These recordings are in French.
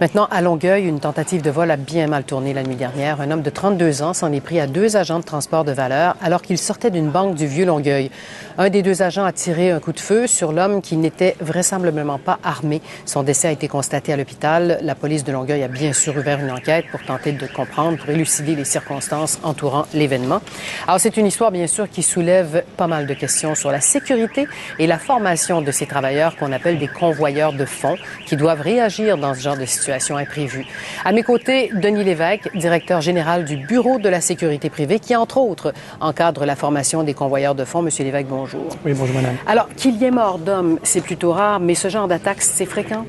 Maintenant, à Longueuil, une tentative de vol a bien mal tourné la nuit dernière. Un homme de 32 ans s'en est pris à 2 agents de transport de valeur alors qu'il sortait d'une banque du Vieux-Longueuil. Un des 2 agents a tiré un coup de feu sur l'homme qui n'était vraisemblablement pas armé. Son décès a été constaté à l'hôpital. La police de Longueuil a bien sûr ouvert une enquête pour tenter de comprendre, pour élucider les circonstances entourant l'événement. Alors, c'est une histoire, bien sûr, qui soulève pas mal de questions sur la sécurité et la formation de ces travailleurs qu'on appelle des convoyeurs de fonds qui doivent réagir dans ce genre de situation imprévue. À mes côtés, Denis Lévesque, directeur général du Bureau de la sécurité privée, qui, entre autres, encadre la formation des convoyeurs de fonds. Monsieur Lévesque, bonjour. Oui, bonjour, madame. Alors, qu'il y ait mort d'homme, c'est plutôt rare, mais ce genre d'attaque, c'est fréquent?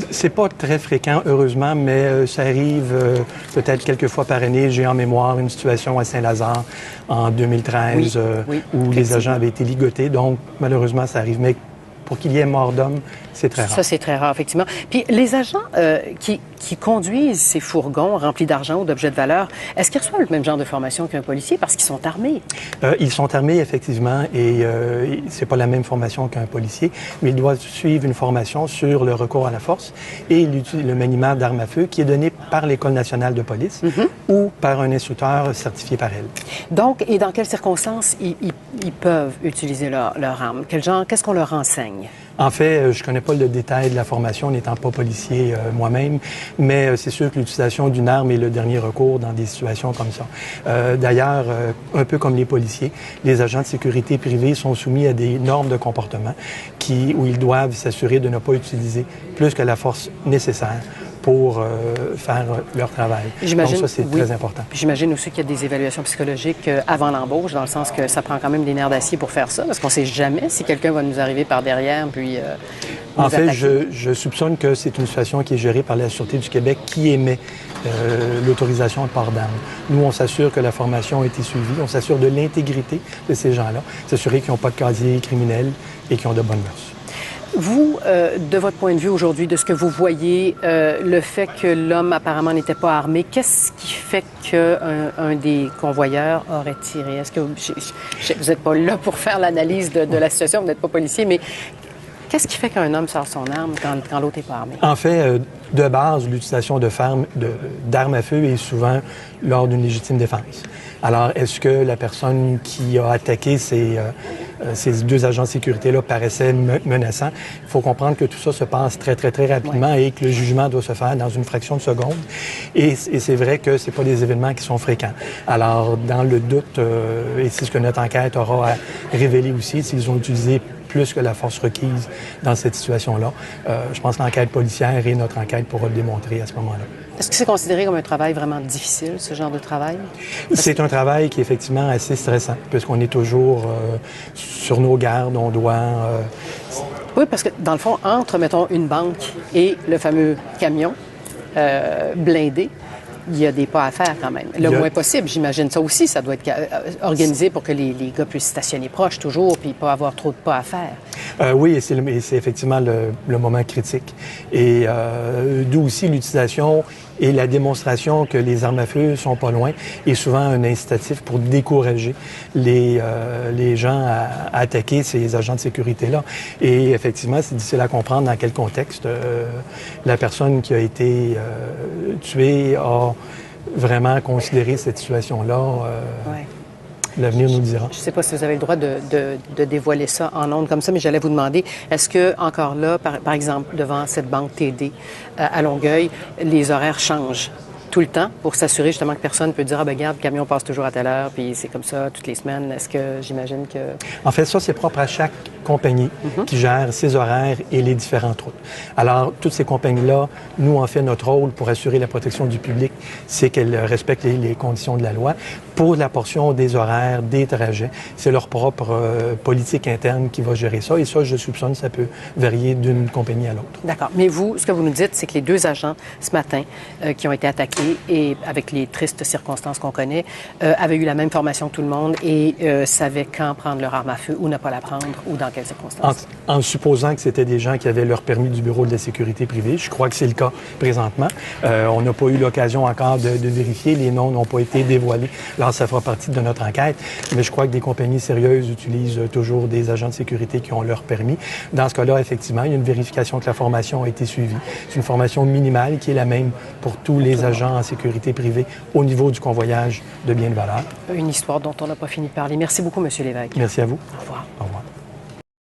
C'est pas très fréquent, heureusement, mais ça arrive peut-être quelques fois par année. J'ai en mémoire une situation à Saint-Lazare en 2013 où les agents avaient été ligotés. Donc, malheureusement, ça arrive. Mais pour qu'il y ait mort d'homme, c'est très rare. Ça, c'est très rare, effectivement. Puis les agents qui conduisent ces fourgons remplis d'argent ou d'objets de valeur, est-ce qu'ils reçoivent le même genre de formation qu'un policier parce qu'ils sont armés? Ils sont armés, effectivement, et c'est pas la même formation qu'un policier, mais ils doivent suivre une formation sur le recours à la force et le maniement d'armes à feu qui est donné par l'École nationale de police ou par un instructeur certifié par elle. Donc, et dans quelles circonstances ils peuvent utiliser leur arme? Qu'est-ce qu'on leur enseigne? En fait, je ne connais pas le détail de la formation, n'étant pas policier moi-même, mais c'est sûr que l'utilisation d'une arme est le dernier recours dans des situations comme ça. D'ailleurs, un peu comme les policiers, les agents de sécurité privée sont soumis à des normes de comportement où ils doivent s'assurer de ne pas utiliser plus que la force nécessaire pour faire leur travail. Donc ça, c'est très important. J'imagine aussi qu'il y a des évaluations psychologiques avant l'embauche, dans le sens que ça prend quand même des nerfs d'acier pour faire ça, parce qu'on ne sait jamais si quelqu'un va nous arriver par derrière, puis en fait, je soupçonne que c'est une situation qui est gérée par la Sûreté du Québec qui émet l'autorisation de port d'armes. Nous, on s'assure que la formation a été suivie, on s'assure de l'intégrité de ces gens-là, s'assurer qu'ils n'ont pas de casier criminel et qu'ils ont de bonnes mœurs. Vous, de votre point de vue aujourd'hui, de ce que vous voyez, le fait que l'homme apparemment n'était pas armé, qu'est-ce qui fait qu'un des convoyeurs aurait tiré? Est-ce que vous n'êtes pas là pour faire l'analyse de la situation, vous n'êtes pas policier, mais qu'est-ce qui fait qu'un homme sort son arme quand l'autre n'est pas armé? En fait, de base, l'utilisation d'armes à feu est souvent lors d'une légitime défense. Alors, est-ce que la personne qui a attaqué ces 2 agents de sécurité-là paraissait menaçant? Il faut comprendre que tout ça se passe très, très, très rapidement et que le jugement doit se faire dans une fraction de seconde. Et c'est vrai que ce pas des événements qui sont fréquents. Alors, dans le doute, et c'est ce que notre enquête aura à révéler aussi, s'ils ont utilisé plus que la force requise dans cette situation-là, je pense que l'enquête policière et notre enquête pourra le démontrer à ce moment-là. Est-ce que c'est considéré comme un travail vraiment difficile, ce genre de travail? C'est un travail qui est effectivement assez stressant, puisqu'on est toujours sur nos gardes, on doit... Oui, parce que dans le fond, entre, mettons, une banque et le fameux camion blindé, il y a des pas à faire quand même. Le moins possible, j'imagine. Ça aussi, ça doit être organisé pour que les gars puissent stationner proche toujours puis pas avoir trop de pas à faire. Oui, et c'est effectivement le moment critique. Et d'où aussi l'utilisation et la démonstration que les armes à feu sont pas loin est souvent un incitatif pour décourager les gens à attaquer ces agents de sécurité-là. Et effectivement, c'est difficile à comprendre dans quel contexte la personne qui a été tuée a vraiment considéré cette situation-là. L'avenir nous dira. Je ne sais pas si vous avez le droit de dévoiler ça en ondes comme ça, mais j'allais vous demander, est-ce que encore là, par exemple, devant cette banque TD à Longueuil, les horaires changent tout le temps pour s'assurer justement que personne ne peut dire « Ah, ben regarde, le camion passe toujours à telle heure, puis c'est comme ça toutes les semaines ». Est-ce que j'imagine que... En fait, ça, c'est propre à chaque compagnie qui gère ses horaires et les différentes routes. Alors, toutes ces compagnies-là, nous, en fait, notre rôle pour assurer la protection du public, c'est qu'elles respectent les conditions de la loi. Pour la portion des horaires, des trajets, c'est leur propre politique interne qui va gérer ça. Et ça, je soupçonne, ça peut varier d'une compagnie à l'autre. D'accord. Mais vous, ce que vous nous dites, c'est que les 2 agents, ce matin, qui ont été attaqués sécurité et avec les tristes circonstances qu'on connaît, avaient eu la même formation que tout le monde et savaient quand prendre leur arme à feu ou ne pas la prendre ou dans quelles circonstances. En supposant que c'était des gens qui avaient leur permis du Bureau de la sécurité privée, je crois que c'est le cas présentement. On n'a pas eu l'occasion encore de vérifier, les noms n'ont pas été dévoilés. Alors, ça fera partie de notre enquête, mais je crois que des compagnies sérieuses utilisent toujours des agents de sécurité qui ont leur permis. Dans ce cas-là, effectivement, il y a une vérification que la formation a été suivie. C'est une formation minimale qui est la même pour tous les agents en sécurité privée au niveau du convoyage de biens de valeur. Une histoire dont on n'a pas fini de parler. Merci beaucoup, M. Lévesque. Merci à vous. Au revoir.